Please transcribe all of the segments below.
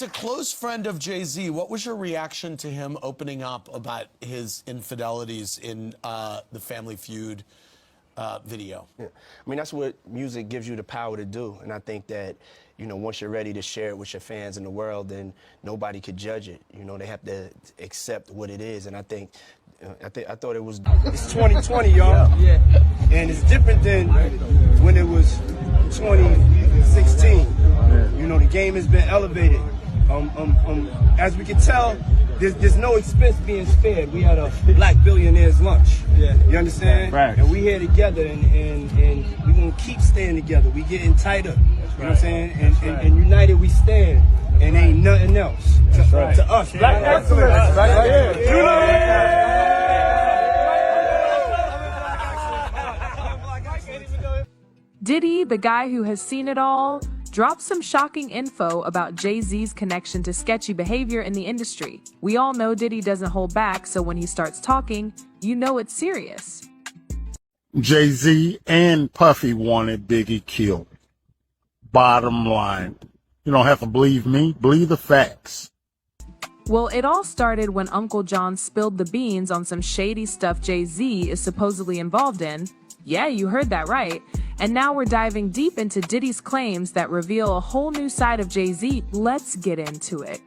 As a close friend of Jay-Z, what was your reaction to him opening up about his infidelities in the Family Feud video? Yeah. I mean, that's what music gives you the power to do. And I think that, you know, once you're ready to share it with your fans in the world, then nobody could judge it. You know, they have to accept what it is. And I think, I thought it was... It's 2020, y'all. Yeah. And it's different than when it was 2016. You know, the game has been elevated. As we can tell, there's no expense being spared. We had a black billionaire's lunch. Yeah. You understand? Right. And we here together, and we're going to keep staying together. We getting tighter. That's right. You know what I'm saying? And united we stand. And ain't nothing else to us. Black excellence. Right here. Diddy, the guy who has seen it all, dropped some shocking info about Jay-Z's connection to sketchy behavior in the industry. We all know Diddy doesn't hold back, so when he starts talking, you know it's serious. Jay-Z and Puffy wanted Biggie killed. Bottom line. You don't have to believe me, believe the facts. Well, it all started when Uncle John spilled the beans on some shady stuff Jay-Z is supposedly involved in. Yeah, you heard that right. And now we're diving deep into Diddy's claims that reveal a whole new side of Jay-Z. Let's get into it.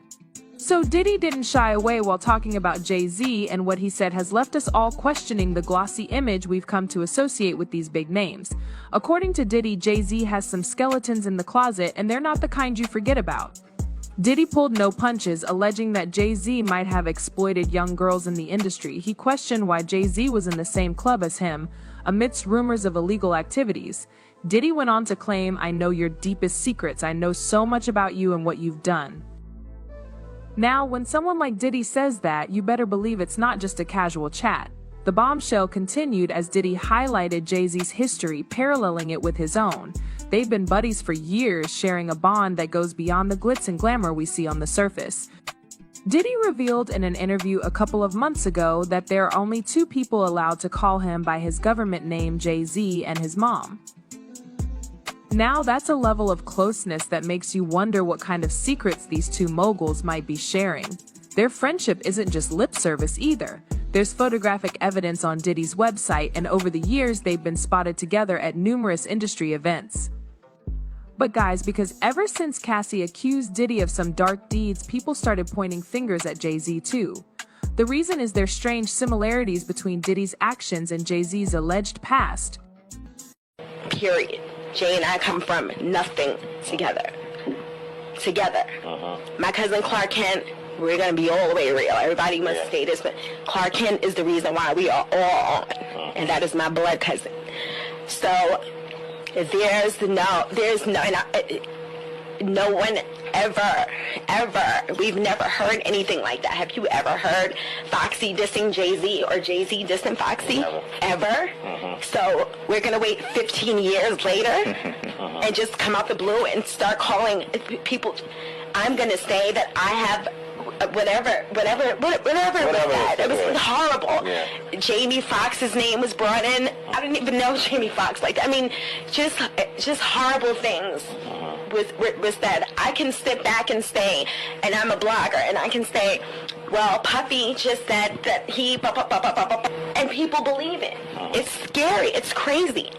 So Diddy didn't shy away while talking about Jay-Z, and what he said has left us all questioning the glossy image we've come to associate with these big names. According to Diddy, Jay-Z has some skeletons in the closet, and they're not the kind you forget about. Diddy pulled no punches, alleging that Jay-Z might have exploited young girls in the industry. He questioned why Jay-Z was in the same club as him, amidst rumors of illegal activities. Diddy went on to claim, "I know your deepest secrets. I know so much about you and what you've done." Now, when someone like Diddy says that, you better believe it's not just a casual chat. The bombshell continued as Diddy highlighted Jay-Z's history, paralleling it with his own. They've been buddies for years, sharing a bond that goes beyond the glitz and glamour we see on the surface. Diddy revealed in an interview a couple of months ago that there are only two people allowed to call him by his government name, Jay-Z, and his mom. Now that's a level of closeness that makes you wonder what kind of secrets these two moguls might be sharing. Their friendship isn't just lip service either. There's photographic evidence on Diddy's website, and over the years they've been spotted together at numerous industry events. But guys, because ever since Cassie accused Diddy of some dark deeds, people started pointing fingers at Jay-Z too. The reason is their strange similarities between Diddy's actions and Jay-Z's alleged past. Period. Jay and I come from nothing together. My cousin Clark Kent, we're gonna be all the way real. Everybody must say this, but Clark Kent is the reason why we are all on, and that is my blood cousin. So no one ever, we've never heard anything like that. Have you ever heard Foxy dissing Jay-Z or Jay-Z dissing Foxy? Never. Ever? So we're going to wait 15 years later and just come out the blue and start calling people. I'm going to say that I have whatever was that. It was horrible. Yeah. Jamie Foxx's name was brought in. I didn't even know Jamie Foxx like that. I mean, just horrible things was that. I can sit back and say, and I'm a blogger, and I can say, well, Puffy just said that he, and people believe it. It's scary. It's crazy.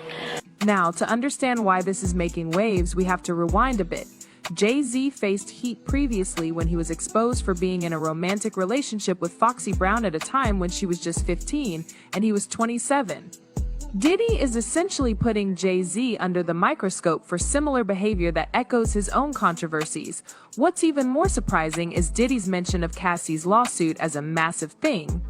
Now, to understand why this is making waves, we have to rewind a bit. Jay-Z faced heat previously when he was exposed for being in a romantic relationship with Foxy Brown at a time when she was just 15 and he was 27. Diddy is essentially putting Jay-Z under the microscope for similar behavior that echoes his own controversies. What's even more surprising is Diddy's mention of Cassie's lawsuit as a massive thing.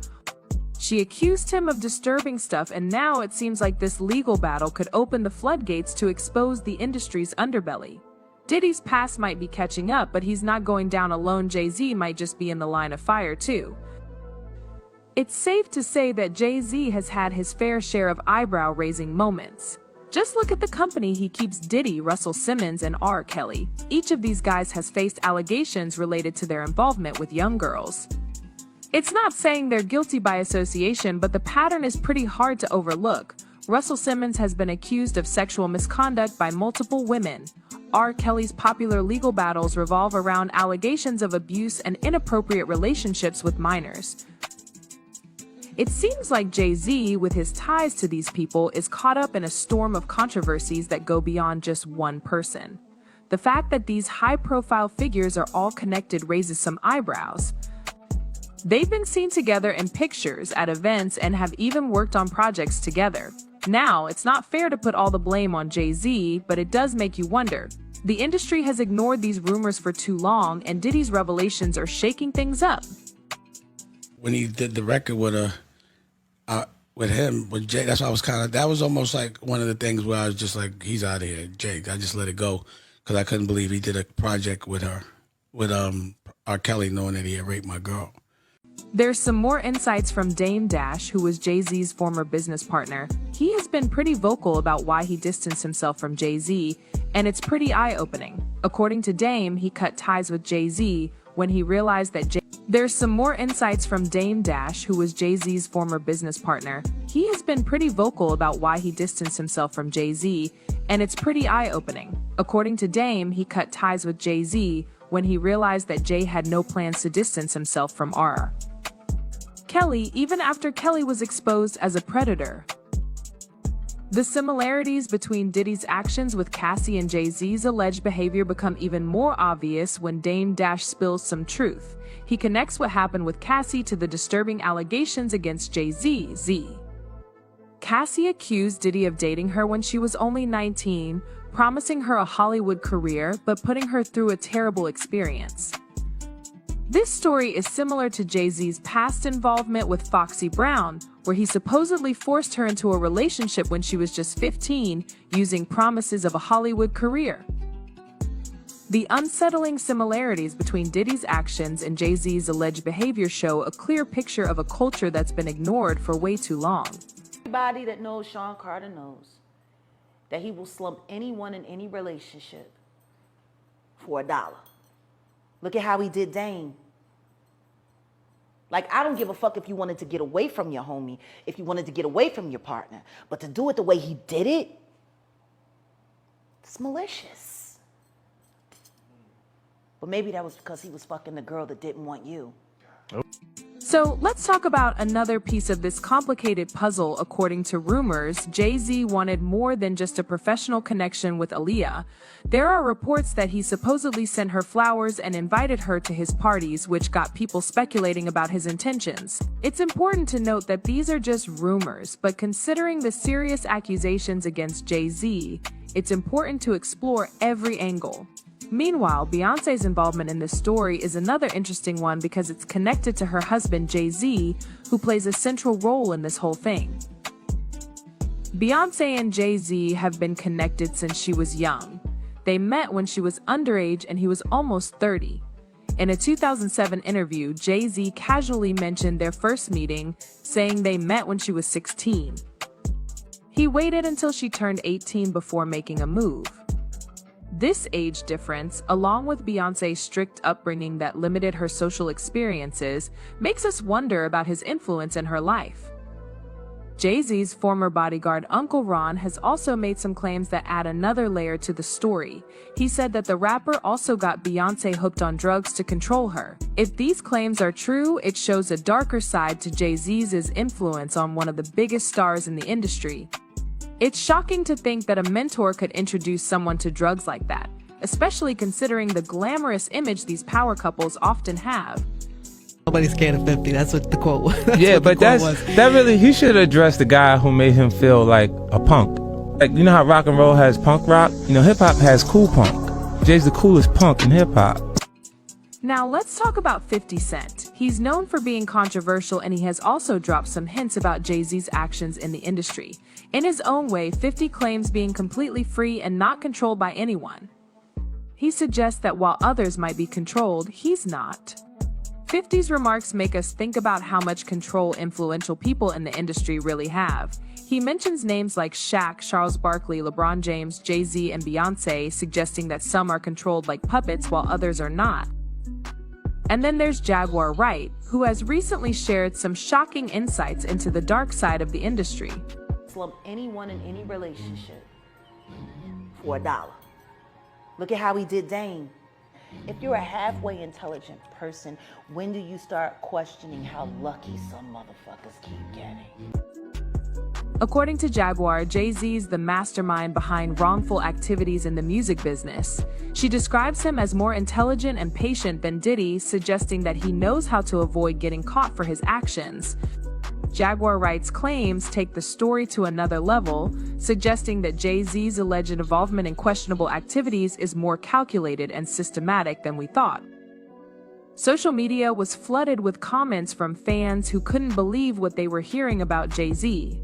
She accused him of disturbing stuff, and now it seems like this legal battle could open the floodgates to expose the industry's underbelly. Diddy's past might be catching up, but he's not going down alone. Jay-Z might just be in the line of fire too. It's safe to say that Jay-Z has had his fair share of eyebrow-raising moments. Just look at the company he keeps: Diddy, Russell Simmons, and R. Kelly. Each of these guys has faced allegations related to their involvement with young girls. It's not saying they're guilty by association, but the pattern is pretty hard to overlook. Russell Simmons has been accused of sexual misconduct by multiple women. R. Kelly's popular legal battles revolve around allegations of abuse and inappropriate relationships with minors. It seems like Jay-Z, with his ties to these people, is caught up in a storm of controversies that go beyond just one person. The fact that these high-profile figures are all connected raises some eyebrows. They've been seen together in pictures, at events, and have even worked on projects together. Now, it's not fair to put all the blame on Jay-Z, but it does make you wonder. The industry has ignored these rumors for too long, and Diddy's revelations are shaking things up. When he did the record with Jay, that's why I was that was almost like one of the things where I was just like, he's out of here, Jake. I just let it go because I couldn't believe he did a project with her, with R. Kelly, knowing that he had raped my girl. There's some more insights from Dame Dash, who was Jay-Z's former business partner. He has been pretty vocal about why he distanced himself from Jay-Z, and it's pretty eye-opening. According to Dame, he cut ties with Jay-Z when he realized that There's some more insights from Dame Dash, who was Jay-Z's former business partner. He has been pretty vocal about why he distanced himself from Jay-Z, and it's pretty eye-opening. According to Dame, he cut ties with Jay-Z when he realized that Jay had no plans to distance himself from R. Kelly, even after Kelly was exposed as a predator. The similarities between Diddy's actions with Cassie and Jay-Z's alleged behavior become even more obvious when Dame Dash spills some truth. He connects what happened with Cassie to the disturbing allegations against Jay-Z. Cassie accused Diddy of dating her when she was only 19, promising her a Hollywood career but putting her through a terrible experience. This story is similar to Jay-Z's past involvement with Foxy Brown, where he supposedly forced her into a relationship when she was just 15, using promises of a Hollywood career. The unsettling similarities between Diddy's actions and Jay-Z's alleged behavior show a clear picture of a culture that's been ignored for way too long. Everybody that knows Sean Carter knows that he will slump anyone in any relationship for $1. Look at how he did Dame. Like, I don't give a fuck if you wanted to get away from your homie, if you wanted to get away from your partner, but to do it the way he did it, it's malicious. But maybe that was because he was fucking the girl that didn't want you. So let's talk about another piece of this complicated puzzle. According to rumors, Jay-Z wanted more than just a professional connection with Aaliyah. There are reports that he supposedly sent her flowers and invited her to his parties, which got people speculating about his intentions. It's important to note that these are just rumors, but considering the serious accusations against Jay-Z, it's important to explore every angle. Meanwhile, Beyoncé's involvement in this story is another interesting one because it's connected to her husband Jay-Z, who plays a central role in this whole thing. Beyoncé and Jay-Z have been connected since she was young. They met when she was underage and he was almost 30. In a 2007 interview, Jay-Z casually mentioned their first meeting, saying they met when she was 16. He waited until she turned 18 before making a move. This age difference, along with Beyoncé's strict upbringing that limited her social experiences, makes us wonder about his influence in her life. Jay-Z's former bodyguard Uncle Ron has also made some claims that add another layer to the story. He said that the rapper also got Beyoncé hooked on drugs to control her. If these claims are true, it shows a darker side to Jay-Z's influence on one of the biggest stars in the industry. It's shocking to think that a mentor could introduce someone to drugs like that, especially considering the glamorous image these power couples often have. Nobody's scared of 50. That's what the quote was. Yeah, but that really, he should address the guy who made him feel like a punk. Like, you know how rock and roll has punk rock? You know, hip hop has cool punk. Jay's the coolest punk in hip hop. Now let's talk about 50 Cent. He's known for being controversial, and he has also dropped some hints about Jay-Z's actions in the industry. In his own way, 50 claims being completely free and not controlled by anyone. He suggests that while others might be controlled, he's not. 50's remarks make us think about how much control influential people in the industry really have. He mentions names like Shaq, Charles Barkley, LeBron James, Jay-Z, and Beyoncé, suggesting that some are controlled like puppets while others are not. And then there's Jaguar Wright, who has recently shared some shocking insights into the dark side of the industry. slump anyone in any relationship for $1. Look at how he did Dame. If you're a halfway intelligent person, when do you start questioning how lucky some motherfuckers keep getting? According to Jaguar, Jay-Z is the mastermind behind wrongful activities in the music business. She describes him as more intelligent and patient than Diddy, suggesting that he knows how to avoid getting caught for his actions. Jaguar writes claims take the story to another level, suggesting that Jay-Z's alleged involvement in questionable activities is more calculated and systematic than we thought. Social media was flooded with comments from fans who couldn't believe what they were hearing about Jay-Z.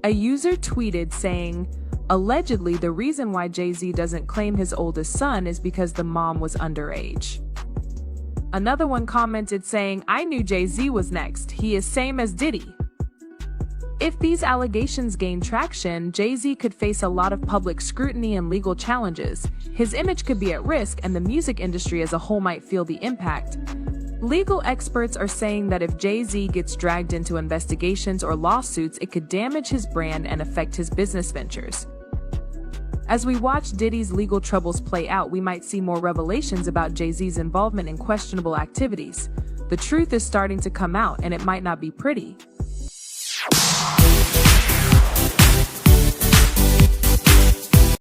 A user tweeted saying, allegedly the reason why Jay-Z doesn't claim his oldest son is because the mom was underage. Another one commented saying, I knew Jay-Z was next, he is same as Diddy. If these allegations gain traction, Jay-Z could face a lot of public scrutiny and legal challenges. His image could be at risk and the music industry as a whole might feel the impact. Legal experts are saying that if Jay-Z gets dragged into investigations or lawsuits, it could damage his brand and affect his business ventures. As we watch Diddy's legal troubles play out, we might see more revelations about Jay-Z's involvement in questionable activities. The truth is starting to come out, and it might not be pretty.